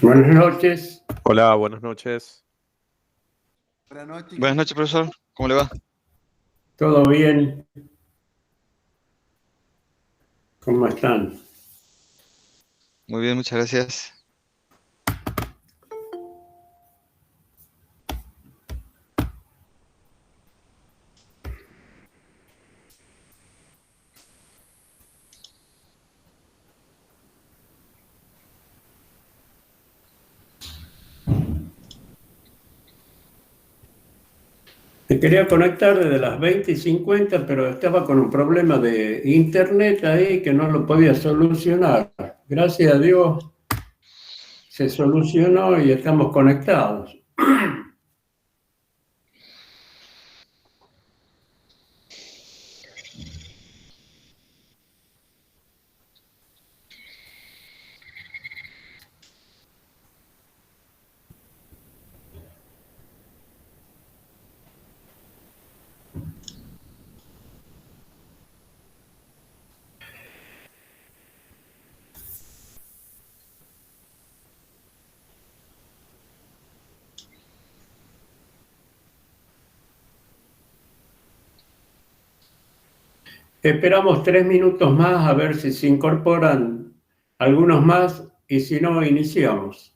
Buenas noches. Hola, buenas noches. Buenas noches. Buenas noches, profesor. ¿Cómo le va? ¿Todo bien? ¿Cómo están? Muy bien, muchas gracias. Me quería conectar desde las 20:50, pero estaba con un problema de internet ahí que no lo podía solucionar. Gracias a Dios se solucionó y estamos conectados. Esperamos 3 minutos más a ver si se incorporan algunos más y si no, iniciamos.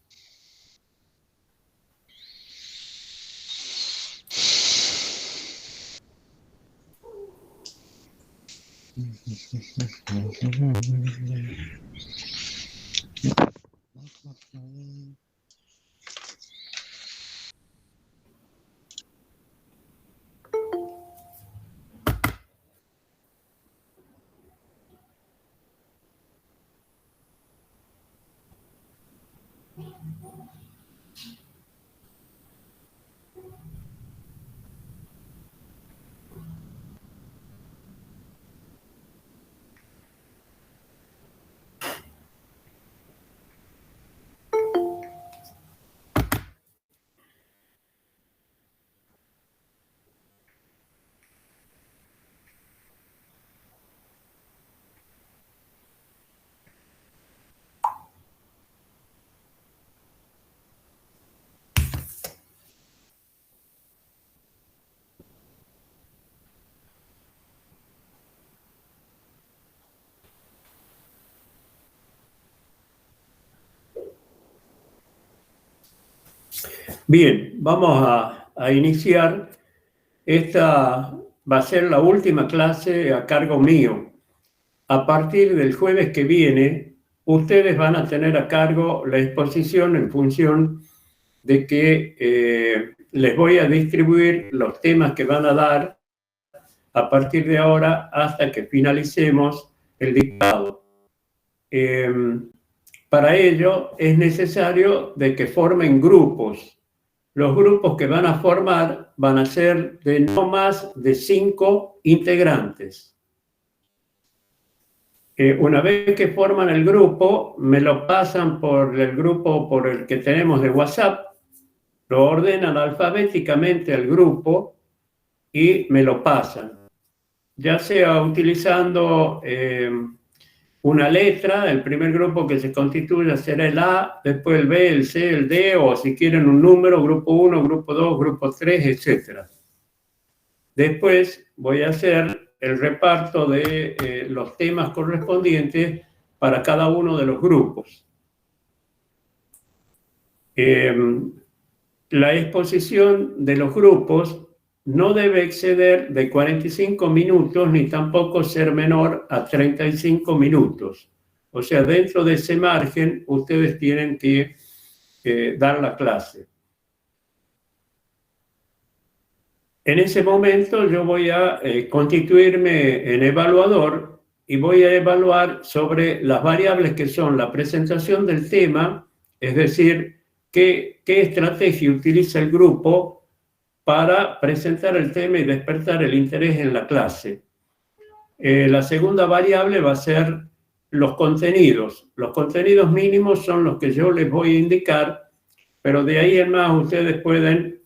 Bien, vamos a iniciar. Esta va a ser la última clase a cargo mío. A partir del jueves que viene, ustedes van a tener a cargo la exposición en función de que les voy a distribuir los temas que van a dar a partir de ahora hasta que finalicemos el dictado. Para ello es necesario de que formen grupos. Los grupos que van a formar van a ser de no más de 5 integrantes. Una vez que forman el grupo, me lo pasan por el grupo por el que tenemos de WhatsApp, lo ordenan alfabéticamente al grupo y me lo pasan. Ya sea utilizando una letra, el primer grupo que se constituya será el A, después el B, el C, el D, o si quieren un número, grupo 1, grupo 2, grupo 3, etc. Después voy a hacer el reparto de los temas correspondientes para cada uno de los grupos. La exposición de los grupos no debe exceder de 45 minutos ni tampoco ser menor a 35 minutos. O sea, dentro de ese margen ustedes tienen que dar la clase. En ese momento yo voy a constituirme en evaluador y voy a evaluar sobre las variables que son la presentación del tema, es decir, qué estrategia utiliza el grupo para presentar el tema y despertar el interés en la clase. La segunda variable va a ser los contenidos. Los contenidos mínimos son los que yo les voy a indicar, pero de ahí en más ustedes pueden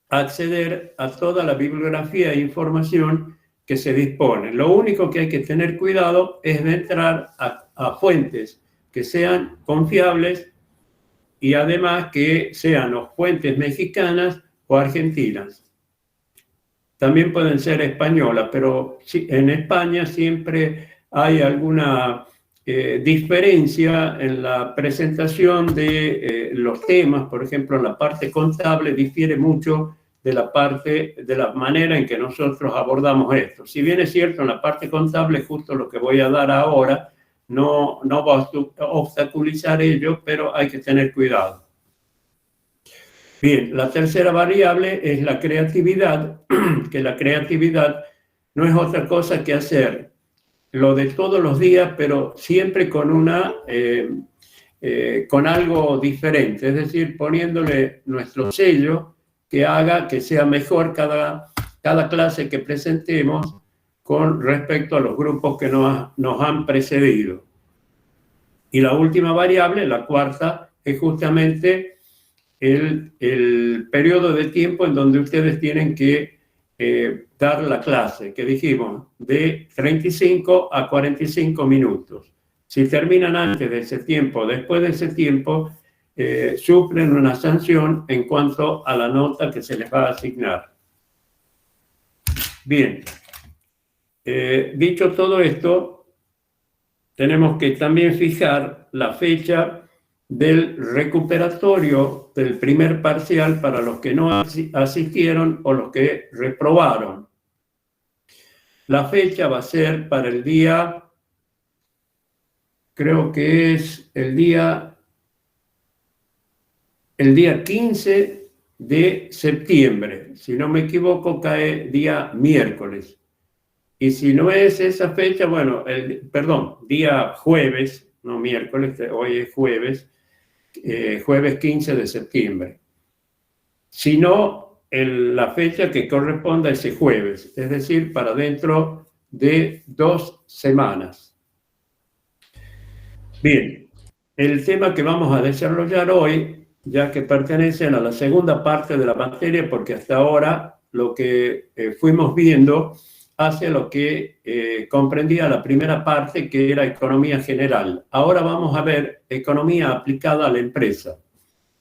acceder a toda la bibliografía e información que se dispone. Lo único que hay que tener cuidado es de entrar a fuentes que sean confiables y además que sean o fuentes mexicanas o argentinas. También pueden ser españolas, pero en España siempre hay alguna diferencia en la presentación de los temas. Por ejemplo, en la parte contable difiere mucho de la manera en que nosotros abordamos esto. Si bien es cierto, en la parte contable, justo lo que voy a dar ahora, no va a obstaculizar ello, pero hay que tener cuidado. Bien, la tercera variable es la creatividad, que la creatividad no es otra cosa que hacer lo de todos los días, pero siempre con con algo diferente, es decir, poniéndole nuestro sello que haga que sea mejor cada clase que presentemos con respecto a los grupos que nos han precedido. Y la última variable, la cuarta, es justamente el periodo de tiempo en donde ustedes tienen que dar la clase, que dijimos, de 35 a 45 minutos. Si terminan antes de ese tiempo, después de ese tiempo, sufren una sanción en cuanto a la nota que se les va a asignar. Bien, dicho todo esto, tenemos que también fijar la fecha del recuperatorio del primer parcial para los que no asistieron o los que reprobaron. La fecha va a ser para el día, creo que es el día 15 de septiembre. Si no me equivoco, cae día miércoles. Y si no es esa fecha, bueno, día jueves, no miércoles, hoy es jueves, jueves 15 de septiembre. Si no, la fecha que corresponda a ese jueves, es decir, para dentro de 2 semanas. Bien, el tema que vamos a desarrollar hoy, ya que pertenecen a la segunda parte de la materia, porque hasta ahora lo que fuimos viendo hacia lo que comprendía la primera parte, que era economía general. Ahora vamos a ver economía aplicada a la empresa,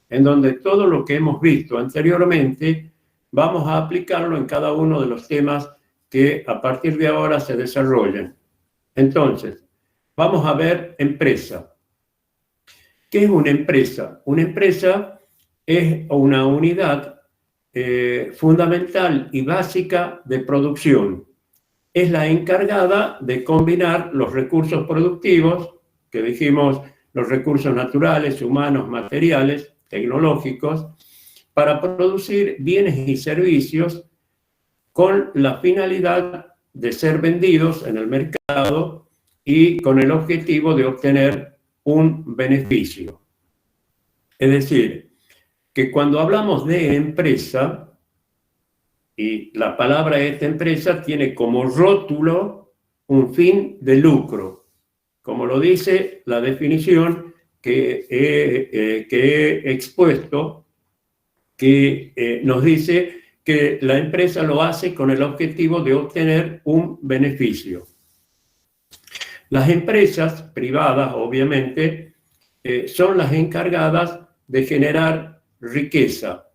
en donde todo lo que hemos visto anteriormente vamos a aplicarlo en cada uno de los temas que a partir de ahora se desarrollan. Entonces, vamos a ver empresa. ¿Qué es una empresa? Una empresa es una unidad fundamental y básica de producción. Es la encargada de combinar los recursos productivos, que dijimos, los recursos naturales, humanos, materiales, tecnológicos, para producir bienes y servicios con la finalidad de ser vendidos en el mercado y con el objetivo de obtener un beneficio. Es decir, que cuando hablamos de empresa, y la palabra esta empresa tiene como rótulo un fin de lucro, como lo dice la definición que he expuesto, que nos dice que la empresa lo hace con el objetivo de obtener un beneficio. Las empresas privadas, obviamente, son las encargadas de generar riqueza.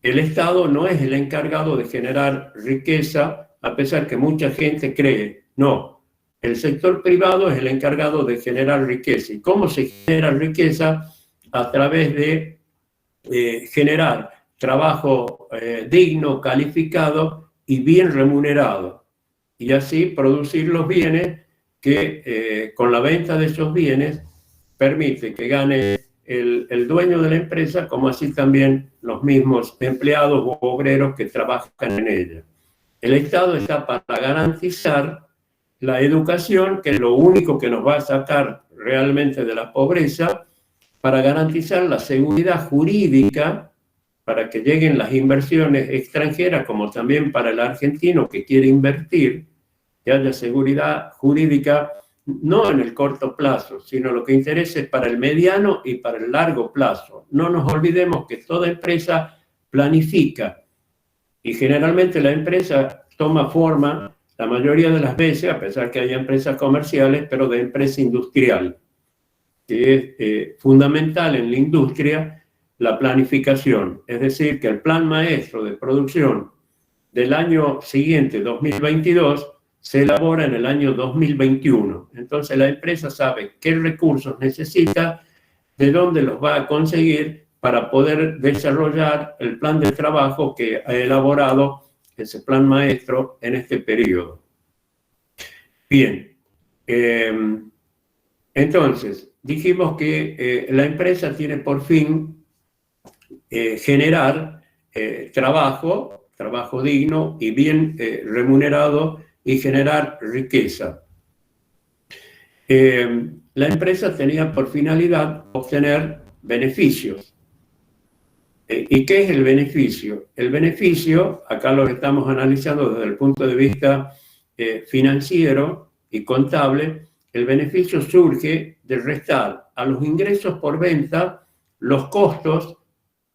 El Estado no es el encargado de generar riqueza, a pesar que mucha gente cree. No, el sector privado es el encargado de generar riqueza. ¿Y cómo se genera riqueza? A través de generar trabajo digno, calificado y bien remunerado. Y así producir los bienes que con la venta de esos bienes permite que gane el dueño de la empresa, como así también los mismos empleados o obreros que trabajan en ella. El Estado está para garantizar la educación, que es lo único que nos va a sacar realmente de la pobreza, para garantizar la seguridad jurídica, para que lleguen las inversiones extranjeras, como también para el argentino que quiere invertir, que haya seguridad jurídica, no en el corto plazo, sino lo que interesa es para el mediano y para el largo plazo. No nos olvidemos que toda empresa planifica y generalmente la empresa toma forma, la mayoría de las veces, a pesar que hay empresas comerciales, pero de empresa industrial. que es fundamental en la industria, la planificación. Es decir, que el plan maestro de producción del año siguiente, 2022, se elabora en el año 2021. Entonces la empresa sabe qué recursos necesita, de dónde los va a conseguir para poder desarrollar el plan de trabajo que ha elaborado ese plan maestro en este periodo. Bien, entonces dijimos que la empresa tiene por fin generar trabajo digno y bien remunerado y generar riqueza. La empresa tenía por finalidad obtener beneficios. ¿Y qué es el beneficio? El beneficio, acá lo estamos analizando desde el punto de vista financiero y contable, el beneficio surge de restar a los ingresos por venta los costos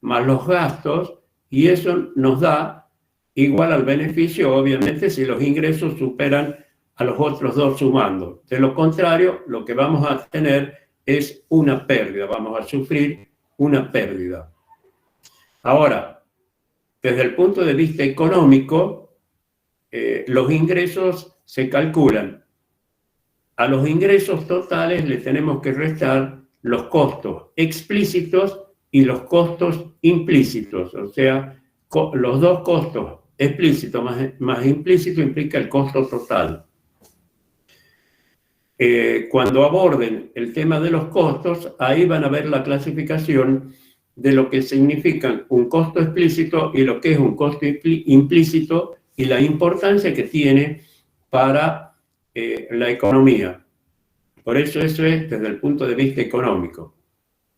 más los gastos, y eso nos da igual al beneficio, obviamente, si los ingresos superan a los otros dos sumando. De lo contrario, lo que vamos a tener es una pérdida, vamos a sufrir una pérdida. Ahora, desde el punto de vista económico, los ingresos se calculan. A los ingresos totales le tenemos que restar los costos explícitos y los costos implícitos, o sea, los dos costos, explícito más implícito, implica el costo total. Cuando aborden el tema de los costos, ahí van a ver la clasificación de lo que significan un costo explícito y lo que es un costo implícito y la importancia que tiene para la economía. Por eso es desde el punto de vista económico.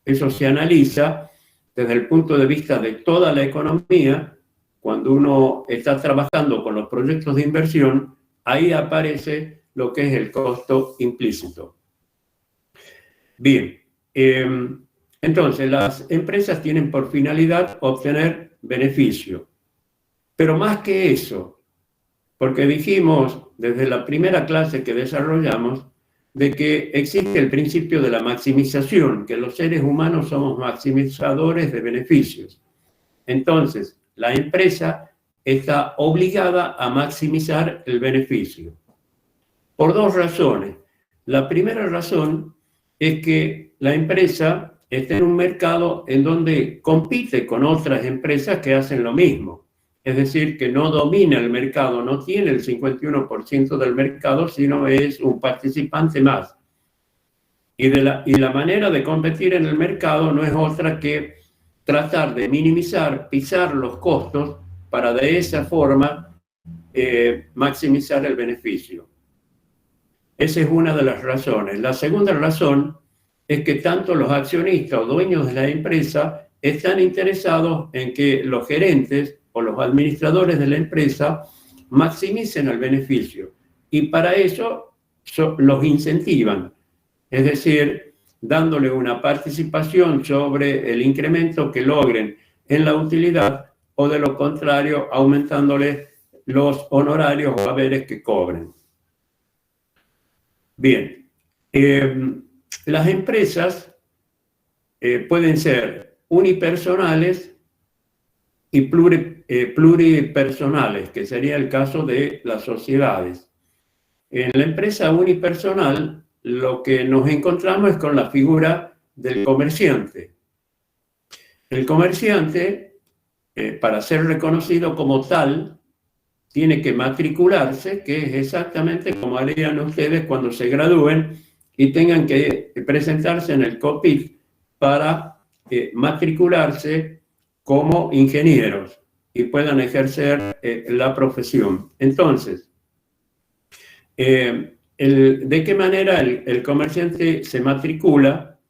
Eso se analiza desde el punto de vista de toda la economía. Cuando uno está trabajando con los proyectos de inversión, ahí aparece lo que es el costo implícito. Bien, entonces las empresas tienen por finalidad obtener beneficio. Pero más que eso, porque dijimos desde la primera clase que desarrollamos, de que existe el principio de la maximización, que los seres humanos somos maximizadores de beneficios. Entonces, la empresa está obligada a maximizar el beneficio. Por dos razones. La primera razón es que la empresa está en un mercado en donde compite con otras empresas que hacen lo mismo. Es decir, que no domina el mercado, no tiene el 51% del mercado, sino es un participante más. Y la manera de competir en el mercado no es otra que tratar de minimizar, pisar los costos para de esa forma maximizar el beneficio. Esa es una de las razones. La segunda razón es que tanto los accionistas o dueños de la empresa están interesados en que los gerentes o los administradores de la empresa maximicen el beneficio. Y para eso los incentivan, es decir, dándole una participación sobre el incremento que logren en la utilidad o de lo contrario, aumentándole los honorarios o haberes que cobren. Bien, las empresas pueden ser unipersonales y pluripersonales, que sería el caso de las sociedades. En la empresa unipersonal, lo que nos encontramos es con la figura del comerciante. El comerciante, para ser reconocido como tal, tiene que matricularse, que es exactamente como harían ustedes cuando se gradúen y tengan que presentarse en el COPIT para matricularse como ingenieros y puedan ejercer la profesión. Entonces, ¿de qué manera el comerciante se matricula?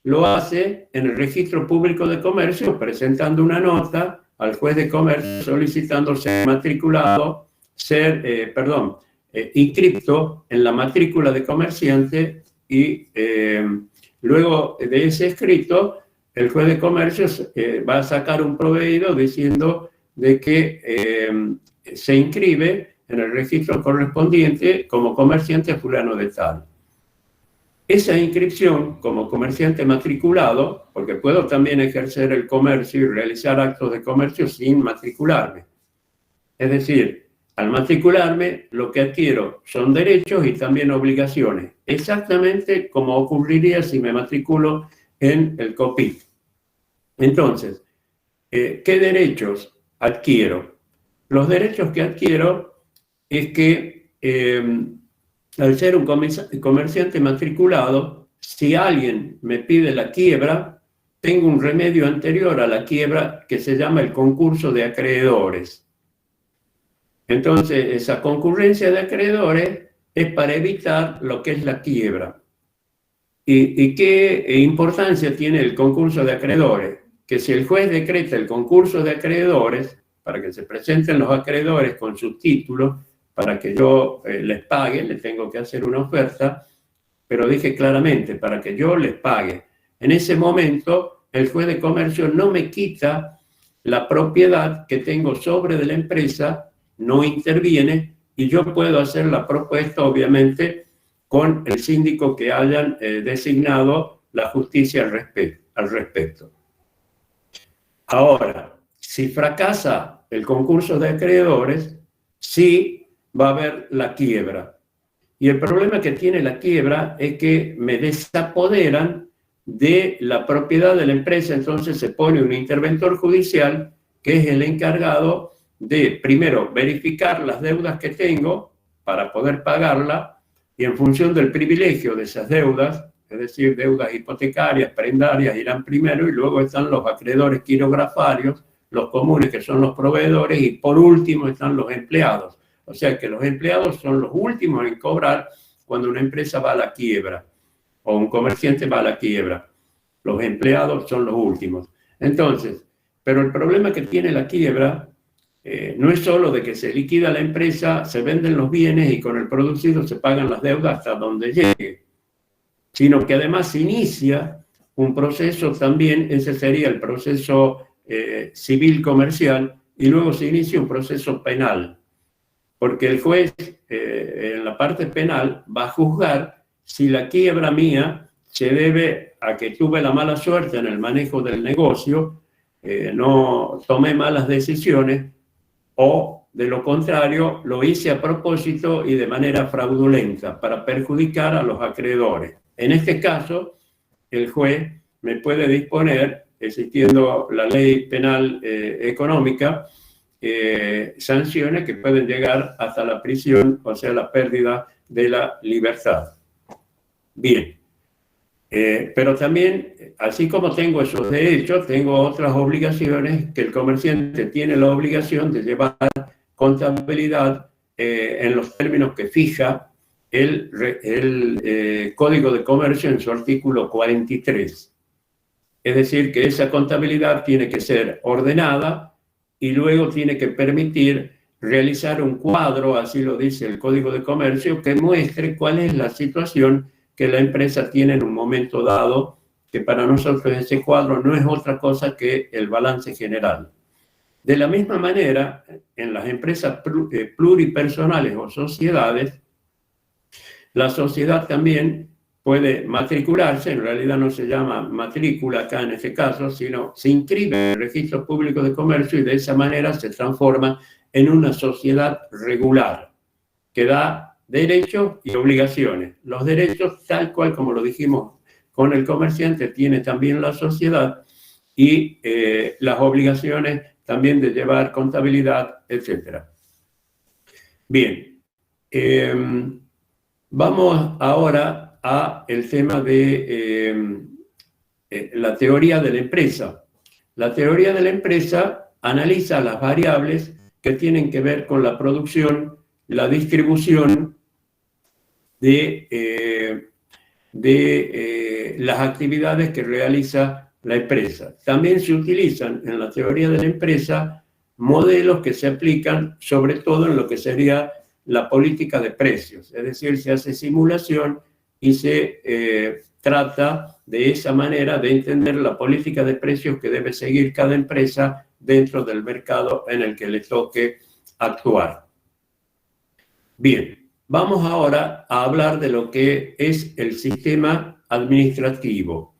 Lo hace en el Registro Público de Comercio, presentando una nota al juez de comercio solicitando ser matriculado, inscripto en la matrícula de comerciante y luego de ese escrito, el juez de comercio va a sacar un proveído diciendo de que se inscribe en el registro correspondiente como comerciante fulano de tal. esa inscripción como comerciante matriculado, porque puedo también ejercer el comercio y realizar actos de comercio sin matricularme. Es decir, al matricularme lo que adquiero son derechos y también obligaciones, exactamente como ocurriría si me matriculo en el COPIT. Entonces, ¿qué derechos adquiero? Los derechos que adquiero es que al ser un comerciante matriculado, si alguien me pide la quiebra, tengo un remedio anterior a la quiebra que se llama el concurso de acreedores. Entonces, esa concurrencia de acreedores es para evitar lo que es la quiebra. ¿Y qué importancia tiene el concurso de acreedores? Que si el juez decreta el concurso de acreedores, para que se presenten los acreedores con sus títulos, para que yo les pague, les tengo que hacer una oferta, pero dije claramente, para que yo les pague. En ese momento, el juez de comercio no me quita la propiedad que tengo sobre de la empresa, no interviene, y yo puedo hacer la propuesta, obviamente, con el síndico que hayan designado la justicia al respecto. Ahora, si fracasa el concurso de acreedores, sí va a haber la quiebra. Y el problema que tiene la quiebra es que me desapoderan de la propiedad de la empresa, entonces se pone un interventor judicial que es el encargado de, primero, verificar las deudas que tengo para poder pagarla, y en función del privilegio de esas deudas, es decir, deudas hipotecarias, prendarias, irán primero, y luego están los acreedores quirografarios, los comunes, que son los proveedores, y por último están los empleados. O sea que los empleados son los últimos en cobrar cuando una empresa va a la quiebra o un comerciante va a la quiebra. Los empleados son los últimos. Entonces, pero el problema que tiene la quiebra no es solo de que se liquida la empresa, se venden los bienes y con el producido se pagan las deudas hasta donde llegue, sino que además se inicia un proceso también, ese sería el proceso civil comercial, y luego se inicia un proceso penal, porque el juez en la parte penal va a juzgar si la quiebra mía se debe a que tuve la mala suerte en el manejo del negocio, no tomé malas decisiones, o de lo contrario lo hice a propósito y de manera fraudulenta para perjudicar a los acreedores. En este caso, el juez me puede disponer, existiendo la ley penal económica, sanciones que pueden llegar hasta la prisión, o sea, la pérdida de la libertad. Bien, pero también, así como tengo esos derechos, tengo otras obligaciones que el comerciante tiene la obligación de llevar contabilidad en los términos que fija el Código de Comercio en su artículo 43. Es decir, que esa contabilidad tiene que ser ordenada y luego tiene que permitir realizar un cuadro, así lo dice el Código de Comercio, que muestre cuál es la situación que la empresa tiene en un momento dado, que para nosotros ese cuadro no es otra cosa que el balance general. De la misma manera, en las empresas pluripersonales o sociedades, la sociedad también puede matricularse, en realidad no se llama matrícula acá en este caso, sino se inscribe en el Registro Público de Comercio y de esa manera se transforma en una sociedad regular que da derechos y obligaciones. Los derechos, tal cual como lo dijimos con el comerciante, tiene también la sociedad, y las obligaciones también de llevar contabilidad, etc. Bien, vamos ahora a el tema de la teoría de la empresa. La teoría de la empresa analiza las variables que tienen que ver con la producción, la distribución de las actividades que realiza la empresa. También se utilizan en la teoría de la empresa modelos que se aplican sobre todo en lo que sería la política de precios, es decir, se hace simulación y se trata de esa manera de entender la política de precios que debe seguir cada empresa dentro del mercado en el que le toque actuar. Bien, Vamos ahora a hablar de lo que es el sistema administrativo.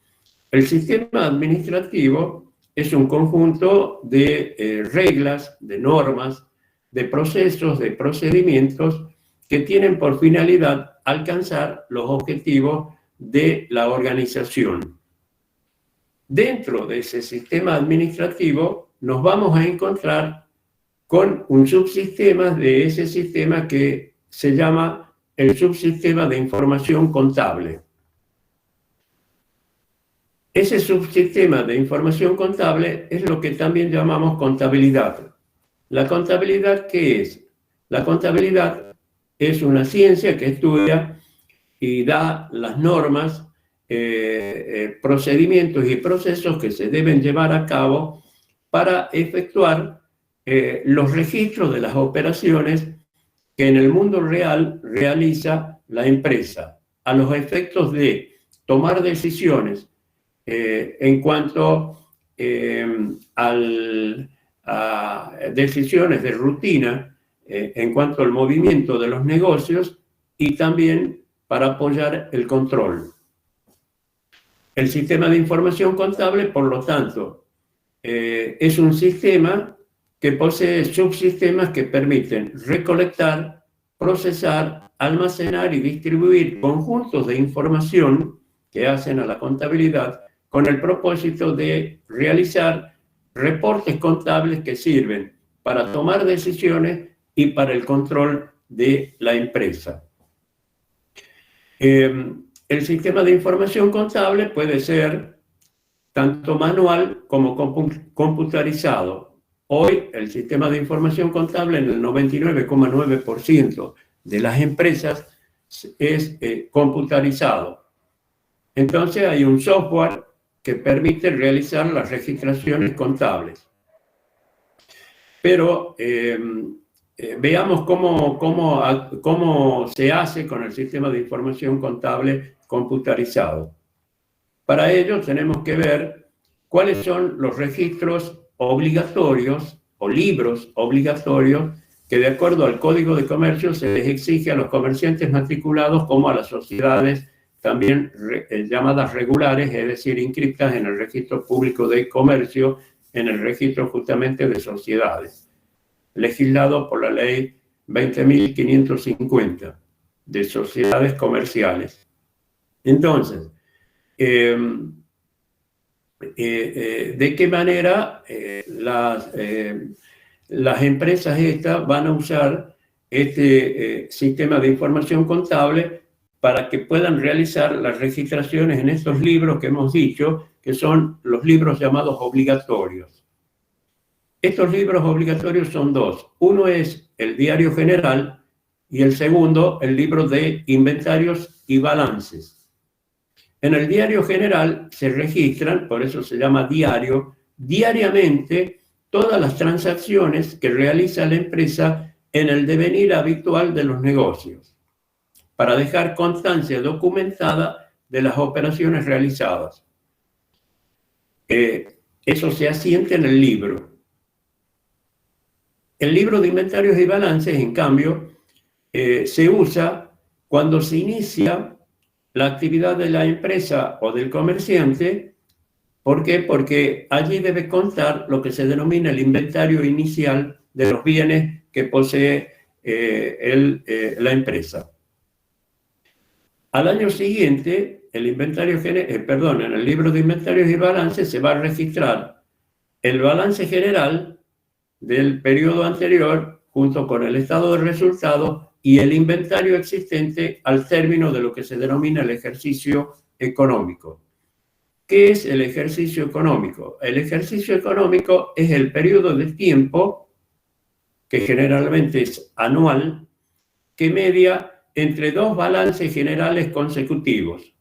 El sistema administrativo es un conjunto de reglas, de normas, de procesos, de procedimientos que tienen por finalidad alcanzar los objetivos de la organización. Dentro de ese sistema administrativo nos vamos a encontrar con un subsistema de ese sistema que se llama el subsistema de información contable. Ese subsistema de información contable es lo que también llamamos contabilidad. ¿La contabilidad qué es? La contabilidad es una ciencia que estudia y da las normas, procedimientos y procesos que se deben llevar a cabo para efectuar los registros de las operaciones que en el mundo real realiza la empresa, a los efectos de tomar decisiones en cuanto a decisiones de rutina, en cuanto al movimiento de los negocios y también para apoyar el control. El sistema de información contable, por lo tanto, es un sistema que posee subsistemas que permiten recolectar, procesar, almacenar y distribuir conjuntos de información que hacen a la contabilidad con el propósito de realizar reportes contables que sirven para tomar decisiones y para el control de la empresa. El sistema de información contable puede ser tanto manual como computarizado. Hoy el sistema de información contable en el 99,9% de las empresas es computarizado. Entonces hay un software que permite realizar las registraciones contables. Pero veamos cómo se hace con el sistema de información contable computarizado. Para ello tenemos que ver cuáles son los registros obligatorios o libros obligatorios que de acuerdo al Código de Comercio se les exige a los comerciantes matriculados como a las sociedades también llamadas regulares, es decir, inscritas en el Registro Público de Comercio, en el registro justamente de sociedades, legislado por la Ley 20.550 de sociedades comerciales. Entonces, ¿de qué manera las empresas estas van a usar este sistema de información contable para que puedan realizar las registraciones en estos libros que hemos dicho, que son los libros llamados obligatorios? Estos libros obligatorios son dos. Uno es el Diario General y el segundo, el libro de inventarios y balances. En el Diario General se registran, por eso se llama diario, diariamente todas las transacciones que realiza la empresa en el devenir habitual de los negocios, para dejar constancia documentada de las operaciones realizadas. Eso se asienta en el libro. El libro de inventarios y balances, en cambio, se usa cuando se inicia la actividad de la empresa o del comerciante. ¿Por qué? Porque allí debe constar lo que se denomina el inventario inicial de los bienes que posee la empresa. Al año siguiente, en el libro de inventarios y balances se va a registrar el balance general del periodo anterior junto con el estado de resultados y el inventario existente al término de lo que se denomina el ejercicio económico. ¿Qué es el ejercicio económico? El ejercicio económico es el periodo de tiempo, que generalmente es anual, que media entre dos balances generales consecutivos.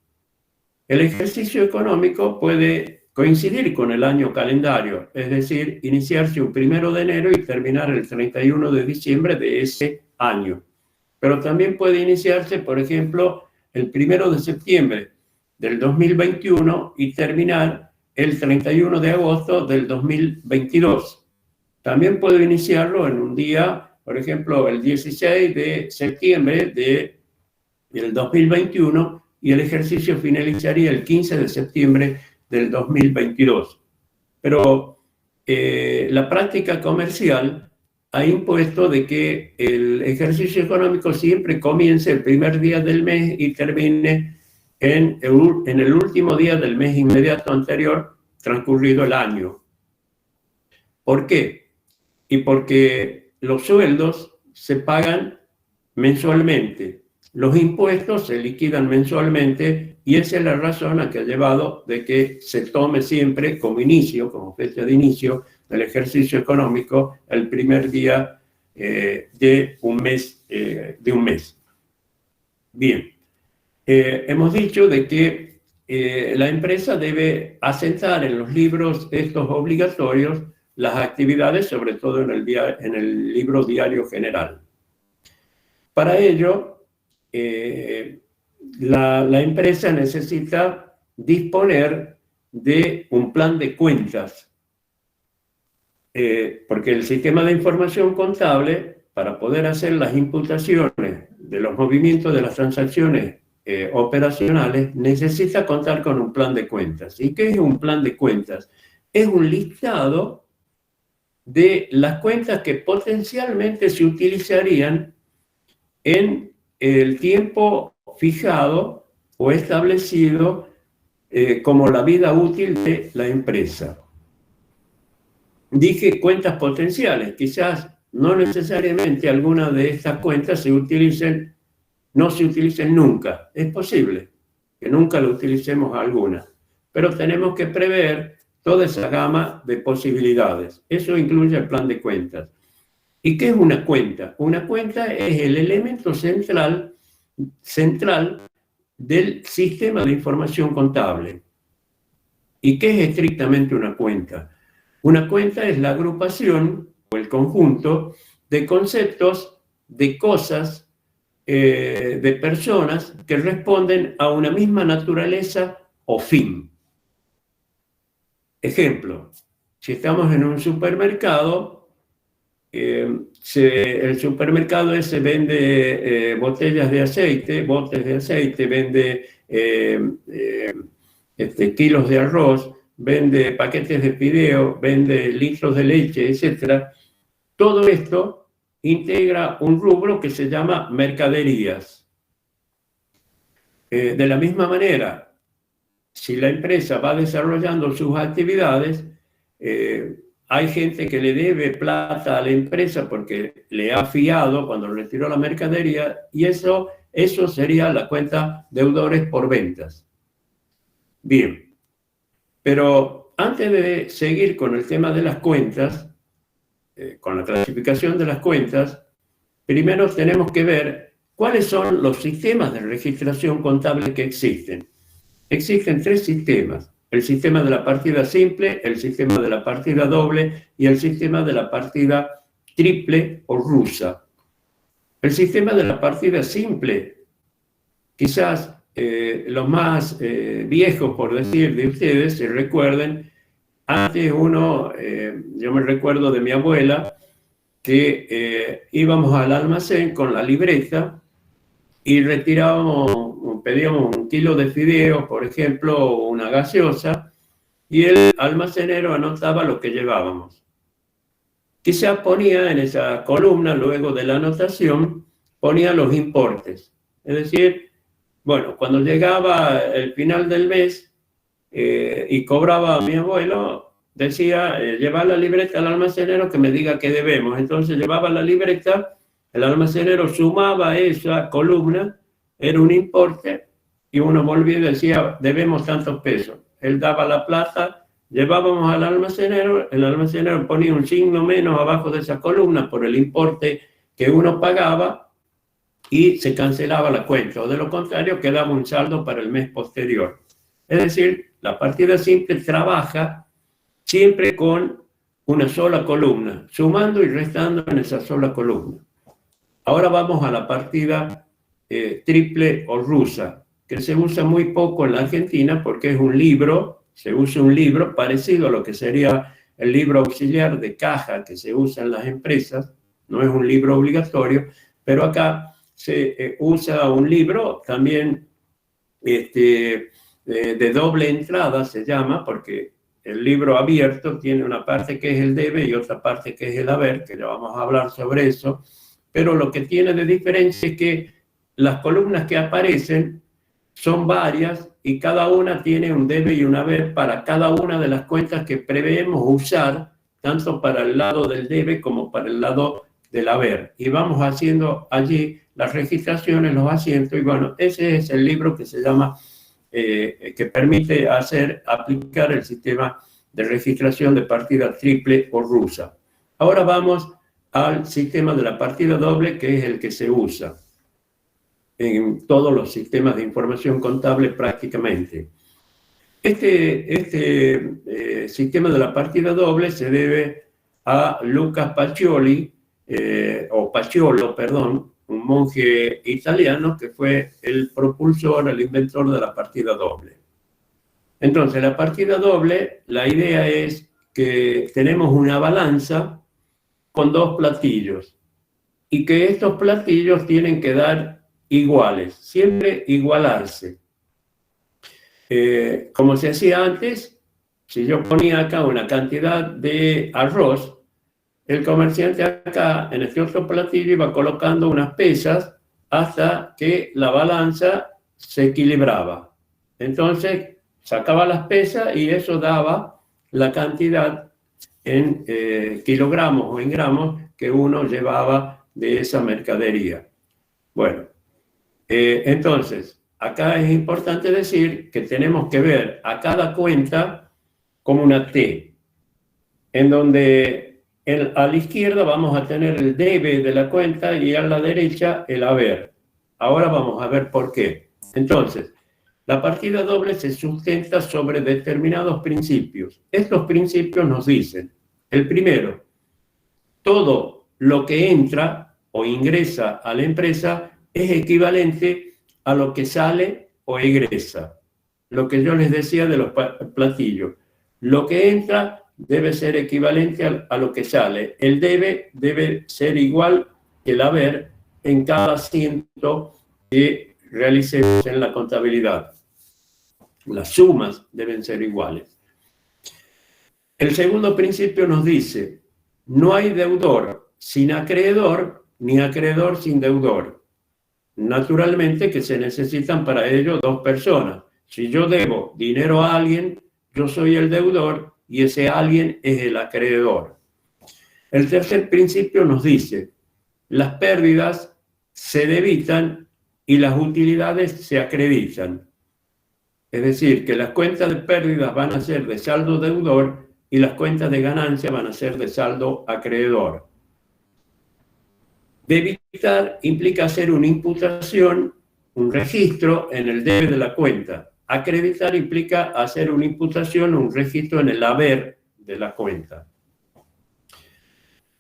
El ejercicio económico puede coincidir con el año calendario, es decir, iniciarse un 1 de enero y terminar el 31 de diciembre de ese año. Pero también puede iniciarse, por ejemplo, el 1 de septiembre del 2021 y terminar el 31 de agosto del 2022. También puede iniciarlo en un día, por ejemplo, el 16 de septiembre del 2021 y el ejercicio finalizaría el 15 de septiembre del 2022. Pero la práctica comercial ha impuesto de que el ejercicio económico siempre comience el primer día del mes y termine en el último día del mes inmediato anterior, transcurrido el año. ¿Por qué? Y porque los sueldos se pagan mensualmente, los impuestos se liquidan mensualmente y esa es la razón a que ha llevado de que se tome siempre como inicio, como fecha de inicio del ejercicio económico, el primer día de un mes. Bien, hemos dicho de que la empresa debe asentar en los libros estos obligatorios las actividades, sobre todo en el libro diario general. Para ello, la empresa necesita disponer de un plan de cuentas, porque el sistema de información contable, para poder hacer las imputaciones de los movimientos de las transacciones operacionales, necesita contar con un plan de cuentas. ¿Y qué es un plan de cuentas? Es un listado de las cuentas que potencialmente se utilizarían en el tiempo fijado o establecido como la vida útil de la empresa. Dije cuentas potenciales, quizás no necesariamente algunas de estas cuentas no se utilicen nunca. Es posible que nunca lo utilicemos alguna, pero tenemos que prever toda esa gama de posibilidades. Eso incluye el plan de cuentas. ¿Y qué es una cuenta? Una cuenta es el elemento central del sistema de información contable. ¿Y qué es estrictamente una cuenta? Una cuenta es la agrupación o el conjunto de conceptos, de cosas, de personas que responden a una misma naturaleza o fin. Ejemplo, si estamos en un supermercado, el supermercado ese vende botellas de aceite, botes de aceite, vende kilos de arroz, vende paquetes de fideo, vende litros de leche, etc. Todo esto integra un rubro que se llama mercaderías. De la misma manera, si la empresa va desarrollando sus actividades, hay gente que le debe plata a la empresa porque le ha fiado cuando retiró la mercadería y eso sería la cuenta deudores por ventas. Bien, pero antes de seguir con el tema de las cuentas, con la clasificación de las cuentas, primero tenemos que ver cuáles son los sistemas de registración contable que existen. Existen 3 sistemas. El sistema de la partida simple, el sistema de la partida doble y el sistema de la partida triple o rusa. El sistema de la partida simple, quizás los más viejos, por decir, de ustedes, se recuerden, antes yo me recuerdo de mi abuela, que íbamos al almacén con la libreta y pedíamos 1 kilo de fideos, por ejemplo, o una gaseosa, y el almacenero anotaba lo que llevábamos. Quizás ponía en esa columna, luego de la anotación, ponía los importes. Es decir, bueno, cuando llegaba el final del mes y cobraba a mi abuelo, decía, lleva la libreta al almacenero que me diga qué debemos. Entonces llevaba la libreta, el almacenero sumaba esa columna, era un importe, y uno volvía y decía, debemos tantos pesos. Él daba la plata, llevábamos al almacenero, el almacenero ponía un signo menos abajo de esa columna por el importe que uno pagaba y se cancelaba la cuenta, o de lo contrario quedaba un saldo para el mes posterior. Es decir, la partida simple trabaja siempre con una sola columna, sumando y restando en esa sola columna. Ahora vamos a la partida triple o rusa, que se usa muy poco en la Argentina porque es un libro, se usa un libro parecido a lo que sería el libro auxiliar de caja que se usa en las empresas, no es un libro obligatorio, pero acá se usa un libro también de doble entrada, se llama, porque el libro abierto tiene una parte que es el debe y otra parte que es el haber, que ya vamos a hablar sobre eso, pero lo que tiene de diferencia es que las columnas que aparecen son varias y cada una tiene un debe y un haber para cada una de las cuentas que preveemos usar, tanto para el lado del debe como para el lado del haber. Y vamos haciendo allí las registraciones, los asientos, y bueno, ese es el libro que se llama, que permite aplicar el sistema de registración de partida triple o rusa. Ahora vamos al sistema de la partida doble, que es el que se usa en todos los sistemas de información contable prácticamente. Este sistema de la partida doble se debe a Luca Paciolo, perdón, un monje italiano que fue el propulsor, el inventor de la partida doble. Entonces, la partida doble, la idea es que tenemos una balanza con dos platillos y que estos platillos tienen que dar iguales, siempre igualarse. Como se hacía antes, si yo ponía acá una cantidad de arroz, el comerciante acá en este otro platillo iba colocando unas pesas hasta que la balanza se equilibraba. Entonces sacaba las pesas y eso daba la cantidad en kilogramos o en gramos que uno llevaba de esa mercadería. Bueno, entonces acá es importante decir que tenemos que ver a cada cuenta como una T, en donde a la izquierda vamos a tener el debe de la cuenta y a la derecha el haber. Ahora vamos a ver por qué. Entonces, la partida doble se sustenta sobre determinados principios. Estos principios nos dicen, el primero, todo lo que entra o ingresa a la empresa es equivalente a lo que sale o egresa. Lo que yo les decía de los platillos. Lo que entra debe ser equivalente a lo que sale. El debe ser igual que el haber en cada asiento que realicemos en la contabilidad. Las sumas deben ser iguales. El segundo principio nos dice, no hay deudor sin acreedor, ni acreedor sin deudor. Naturalmente que se necesitan para ello dos personas. Si yo debo dinero a alguien, yo soy el deudor y ese alguien es el acreedor. El tercer principio nos dice, las pérdidas se debitan y las utilidades se acreditan. Es decir, que las cuentas de pérdidas van a ser de saldo deudor y las cuentas de ganancia van a ser de saldo acreedor. Debitar implica hacer una imputación, un registro en el debe de la cuenta. Acreditar implica hacer una imputación, un registro en el haber de la cuenta.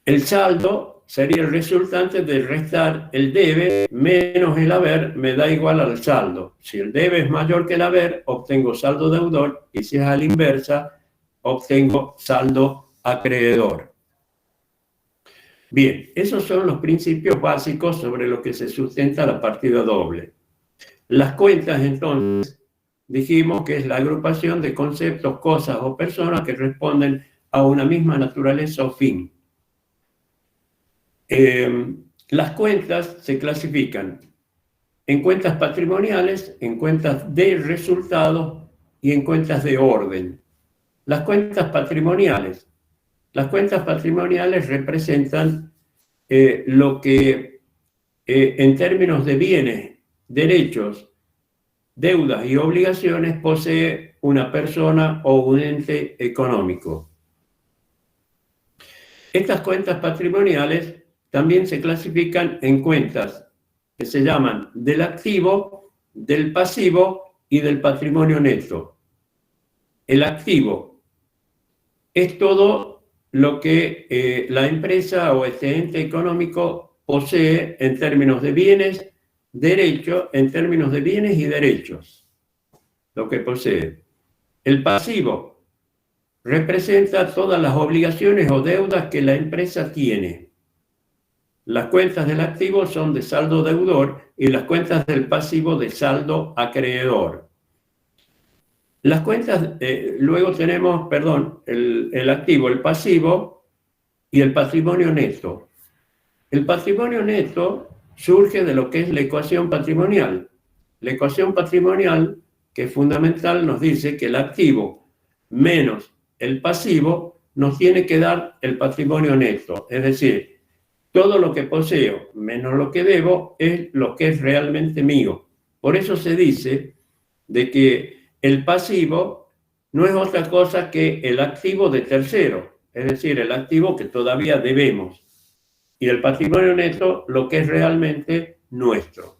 El saldo sería el resultante de restar el debe menos el haber, me da igual al saldo. Si el debe es mayor que el haber, obtengo saldo deudor, y si es a la inversa, obtengo saldo acreedor. Bien, esos son los principios básicos sobre los que se sustenta la partida doble. Las cuentas, entonces, dijimos que es la agrupación de conceptos, cosas o personas que responden a una misma naturaleza o fin. Las cuentas se clasifican en cuentas patrimoniales, en cuentas de resultados y en cuentas de orden. Las cuentas patrimoniales representan lo que en términos de bienes, derechos, deudas y obligaciones posee una persona o un ente económico. Estas cuentas patrimoniales también se clasifican en cuentas que se llaman del activo, del pasivo y del patrimonio neto. El activo es todo lo que la empresa o este ente económico posee en términos de bienes, derechos, en términos de bienes y derechos, lo que posee. El pasivo representa todas las obligaciones o deudas que la empresa tiene. Las cuentas del activo son de saldo deudor y las cuentas del pasivo de saldo acreedor. Las cuentas, luego tenemos, perdón, el activo, el pasivo y el patrimonio neto. El patrimonio neto surge de lo que es la ecuación patrimonial. La ecuación patrimonial, que es fundamental, nos dice que el activo menos el pasivo nos tiene que dar el patrimonio neto. Es decir, todo lo que poseo menos lo que debo es lo que es realmente mío. Por eso se dice de que el pasivo no es otra cosa que el activo de tercero, es decir, el activo que todavía debemos. Y el patrimonio neto, lo que es realmente nuestro.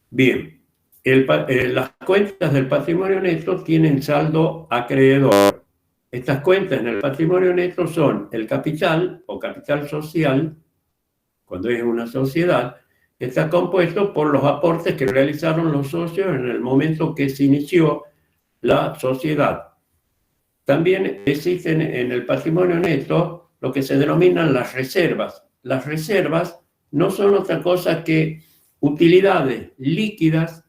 Bien, las cuentas del patrimonio neto tienen saldo acreedor. Estas cuentas en el patrimonio neto son el capital o capital social, cuando es una sociedad, está compuesto por los aportes que realizaron los socios en el momento que se inició la sociedad. También existen en el patrimonio neto lo que se denominan las reservas. Las reservas no son otra cosa que utilidades líquidas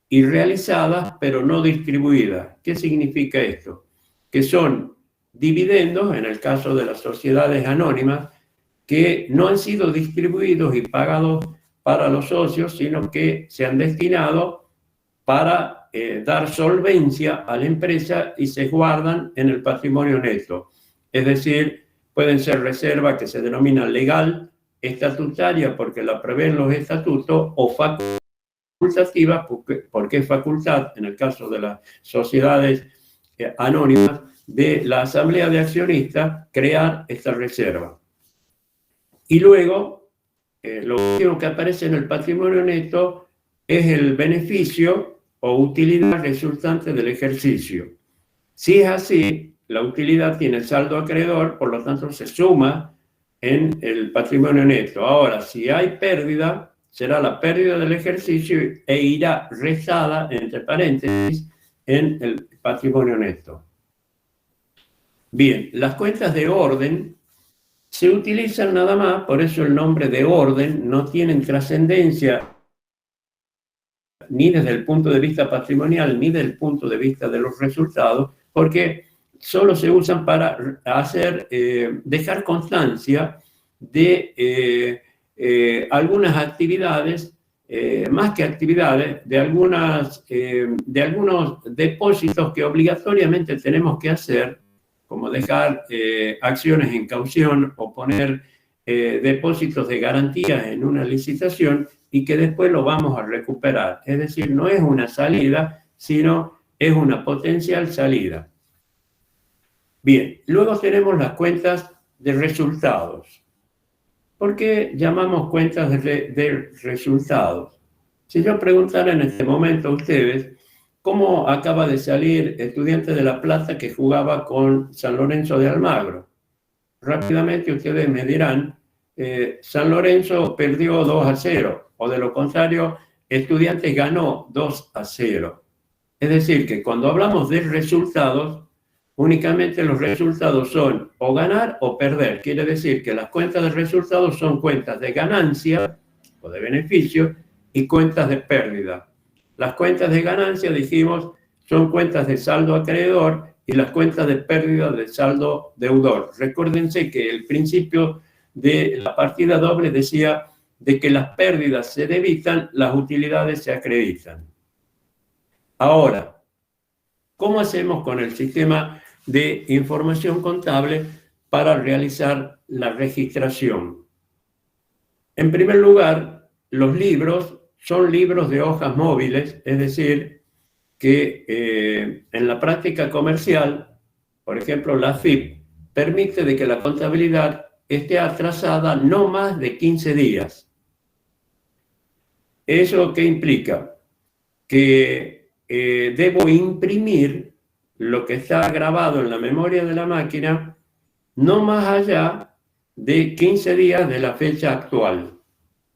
y realizadas, pero no distribuidas. ¿Qué significa esto? Que son dividendos, en el caso de las sociedades anónimas, que no han sido distribuidos y pagados para los socios, sino que se han destinado para dar solvencia a la empresa y se guardan en el patrimonio neto. Es decir, pueden ser reservas que se denominan legal, estatutaria porque la prevén los estatutos, o facultativa porque es facultad, en el caso de las sociedades anónimas, de la asamblea de accionistas crear esta reserva. Y luego, lo último que aparece en el patrimonio neto es el beneficio o utilidad resultante del ejercicio. Si es así, la utilidad tiene saldo acreedor, por lo tanto se suma en el patrimonio neto. Ahora, si hay pérdida, será la pérdida del ejercicio e irá restada, entre paréntesis, en el patrimonio neto. Bien, las cuentas de orden se utilizan nada más, por eso el nombre de orden, no tienen trascendencia ni desde el punto de vista patrimonial, ni desde el punto de vista de los resultados, porque solo se usan para dejar constancia de algunas actividades, más que actividades, de algunos depósitos que obligatoriamente tenemos que hacer, como dejar acciones en caución o poner depósitos de garantías en una licitación y que después lo vamos a recuperar. Es decir, no es una salida, sino es una potencial salida. Bien, luego tenemos las cuentas de resultados. ¿Por qué llamamos cuentas de resultados? Si yo preguntara en este momento a ustedes, ¿cómo acaba de salir Estudiantes de La Plata que jugaba con San Lorenzo de Almagro? Rápidamente ustedes me dirán, San Lorenzo perdió 2-0, o de lo contrario, Estudiantes ganó 2-0. Es decir, que cuando hablamos de resultados, únicamente los resultados son o ganar o perder. Quiere decir que las cuentas de resultados son cuentas de ganancia o de beneficio y cuentas de pérdida. Las cuentas de ganancia, dijimos, son cuentas de saldo acreedor y las cuentas de pérdida de saldo deudor. Recuérdense que el principio de la partida doble decía de que las pérdidas se debitan, las utilidades se acreditan. Ahora, ¿cómo hacemos con el sistema de información contable para realizar la registración? En primer lugar, los libros son libros de hojas móviles, es decir, que en la práctica comercial, por ejemplo, la AFIP, permite de que la contabilidad esté atrasada no más de 15 días. ¿Eso qué implica? Que debo imprimir lo que está grabado en la memoria de la máquina no más allá de 15 días de la fecha actual,